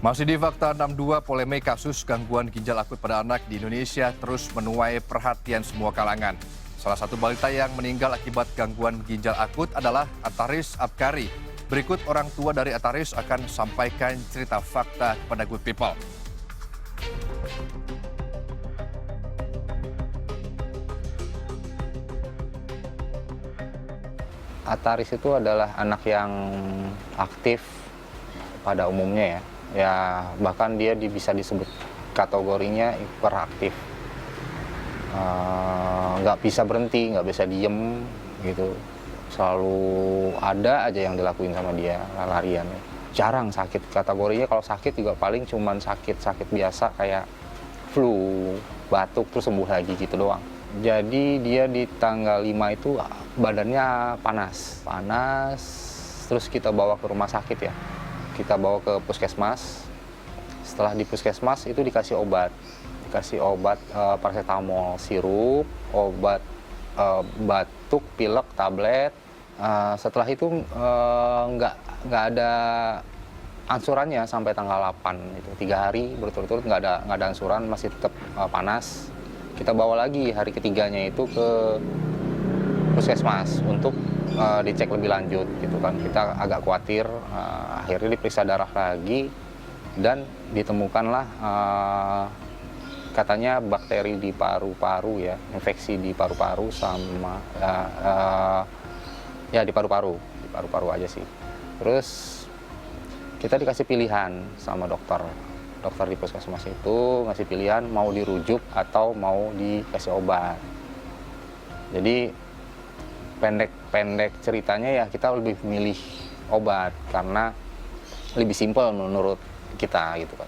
Masih di Fakta 62, polemik kasus gangguan ginjal akut pada anak di Indonesia terus menuai perhatian semua kalangan. Salah satu balita yang meninggal akibat gangguan ginjal akut adalah Ataris Abkari. Berikut orang tua dari Ataris akan sampaikan cerita fakta kepada Good People. Ataris itu adalah anak yang aktif pada umumnya ya. Ya bahkan dia bisa disebut kategorinya hiperaktif. Nggak bisa berhenti, nggak bisa diem gitu. Selalu ada aja yang dilakuin sama dia, larian. Jarang sakit, kategorinya kalau sakit juga paling cuman sakit-sakit biasa kayak flu, batuk terus sembuh lagi gitu doang. Jadi dia di tanggal 5 itu badannya panas, terus kita bawa ke rumah sakit ya. Kita bawa ke puskesmas. Setelah di puskesmas itu dikasih obat paracetamol sirup, obat batuk, pilek, tablet. Setelah itu nggak ada ansurannya sampai tanggal 8 itu 3 hari berturut-turut nggak ada ansuran, masih tetap panas. Kita bawa lagi hari ketiganya itu ke puskesmas untuk dicek lebih lanjut gitu kan. Kita agak khawatir, akhirnya diperiksa darah lagi dan ditemukanlah katanya bakteri di paru-paru ya, infeksi di paru-paru sama ya di paru-paru aja sih. Terus kita dikasih pilihan sama dokter di puskesmas itu ngasih pilihan mau dirujuk atau mau dikasih obat. Jadi pendek ceritanya ya kita lebih memilih obat karena lebih simpel menurut kita gitu kan.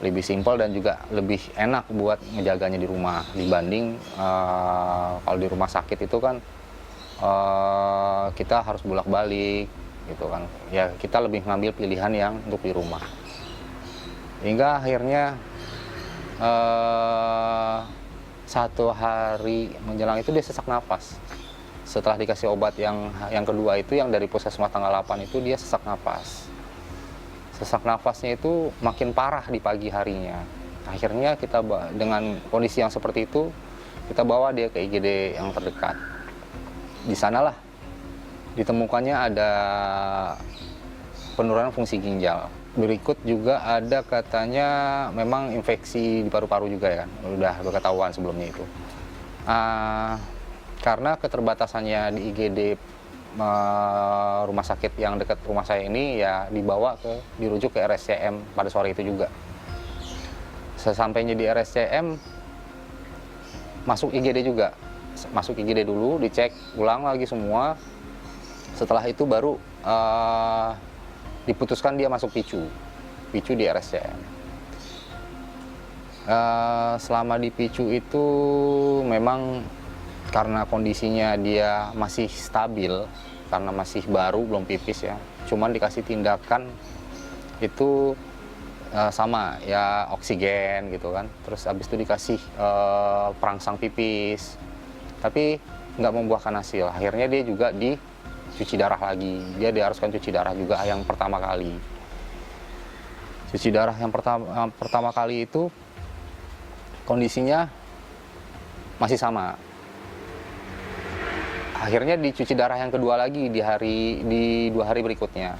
Lebih simpel dan juga lebih enak buat ngejaganya di rumah dibanding kalau di rumah sakit itu kan kita harus bolak-balik gitu kan. Ya kita lebih ngambil pilihan yang untuk di rumah. Hingga akhirnya 1 hari menjelang itu dia sesak nafas. Setelah dikasih obat yang kedua itu yang dari puskesmas tanggal 8 itu dia sesak nafas. Sesak nafasnya itu makin parah di pagi harinya. Akhirnya kita dengan kondisi yang seperti itu kita bawa dia ke IGD yang terdekat. Di sanalah ditemukannya ada penurunan fungsi ginjal. Berikut juga ada katanya memang infeksi di paru-paru juga ya kan, udah ketahuan sebelumnya itu. Karena keterbatasannya di IGD rumah sakit yang dekat rumah saya ini ya dirujuk ke RSCM pada sore itu juga. Sesampainya di RSCM masuk IGD juga, masuk IGD dulu dicek ulang lagi semua. Setelah itu baru diputuskan dia masuk PICU di RSCM. Selama di PICU itu memang karena kondisinya dia masih stabil, karena masih baru belum pipis ya, cuman dikasih tindakan itu sama ya oksigen gitu kan, terus habis itu dikasih perangsang pipis, tapi nggak membuahkan hasil. Akhirnya dia juga dicuci darah lagi, dia diharuskan cuci darah juga yang pertama kali. Cuci darah yang pertama kali itu kondisinya masih sama. Akhirnya dicuci darah yang kedua lagi di 2 hari berikutnya.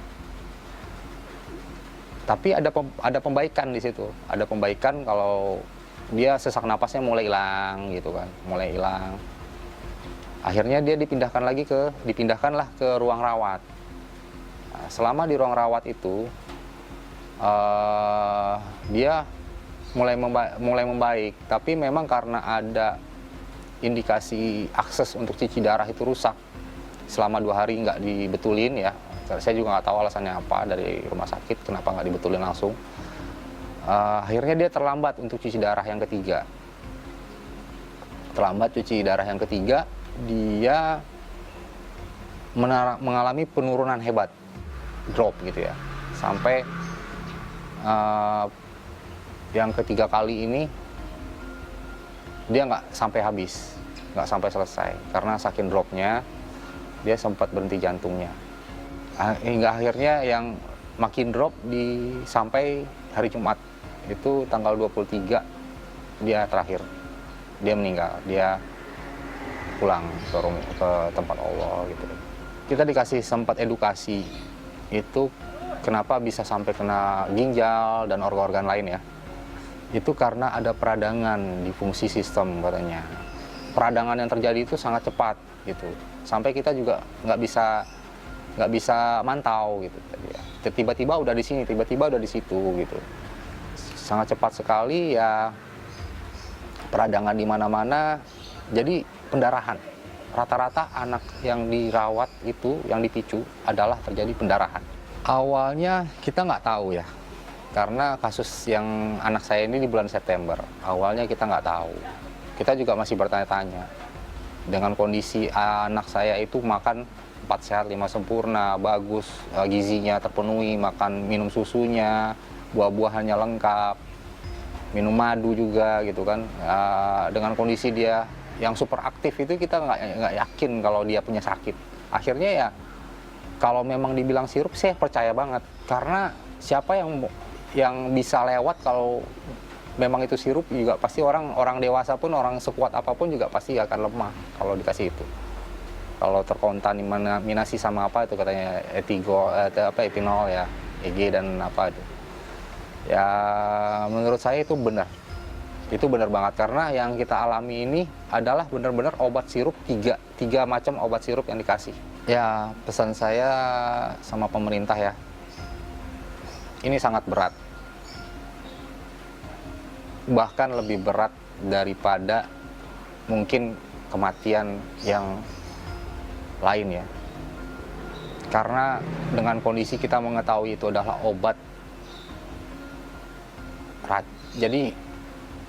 Tapi ada pembaikan di situ. Ada pembaikan kalau dia sesak napasnya mulai hilang gitu kan, mulai hilang. Akhirnya dia dipindahkanlah ke ruang rawat. Nah, selama di ruang rawat itu dia mulai membaik, tapi memang karena ada indikasi akses untuk cuci darah itu rusak selama 2 hari nggak dibetulin ya. Saya juga nggak tahu alasannya apa dari rumah sakit kenapa nggak dibetulin langsung. Akhirnya dia terlambat untuk cuci darah yang ketiga. Dia mengalami penurunan hebat, drop gitu ya, sampai yang ketiga kali ini dia nggak sampai habis, nggak sampai selesai karena saking dropnya dia sempat berhenti jantungnya. Hingga akhirnya yang makin drop sampai hari Jumat. Itu tanggal 23 dia terakhir. Dia meninggal, dia pulang ke tempat Allah gitu. Kita dikasih sempat edukasi, itu kenapa bisa sampai kena ginjal dan organ-organ lain ya. Itu karena ada peradangan di fungsi sistem katanya. Peradangan yang terjadi itu sangat cepat gitu. Sampai kita juga nggak bisa mantau gitu. Tiba-tiba udah di sini, tiba-tiba udah di situ gitu. Sangat cepat sekali ya, peradangan di mana-mana, jadi pendarahan. Rata-rata anak yang dirawat itu, yang dipicu adalah terjadi pendarahan. Awalnya kita nggak tahu ya, karena kasus yang anak saya ini di bulan September. Awalnya kita nggak tahu. Kita juga masih bertanya-tanya. Dengan kondisi anak saya itu makan 4 sehat 5 sempurna, bagus, gizinya terpenuhi, minum susunya, buah-buahannya lengkap, minum madu juga gitu kan. Dengan kondisi dia yang super aktif itu kita nggak yakin kalau dia punya sakit. Akhirnya ya kalau memang dibilang sirup saya percaya banget, karena siapa yang bisa lewat kalau memang itu sirup juga pasti orang dewasa pun, orang sekuat apapun juga pasti akan lemah kalau dikasih itu. Kalau terkontaminasi sama apa itu katanya etinol ya, EG dan apa itu. Ya menurut saya itu benar. Itu benar banget, karena yang kita alami ini adalah benar-benar obat sirup, tiga macam obat sirup yang dikasih. Ya pesan saya sama pemerintah ya, ini sangat berat. Bahkan lebih berat daripada mungkin kematian yang lain ya. Karena dengan kondisi kita mengetahui itu adalah obat, jadi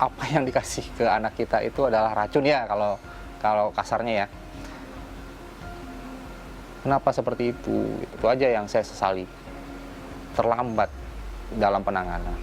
apa yang dikasih ke anak kita itu adalah racun ya, kalau kasarnya ya. Kenapa seperti itu? Itu aja yang saya sesali. Terlambat dalam penanganan.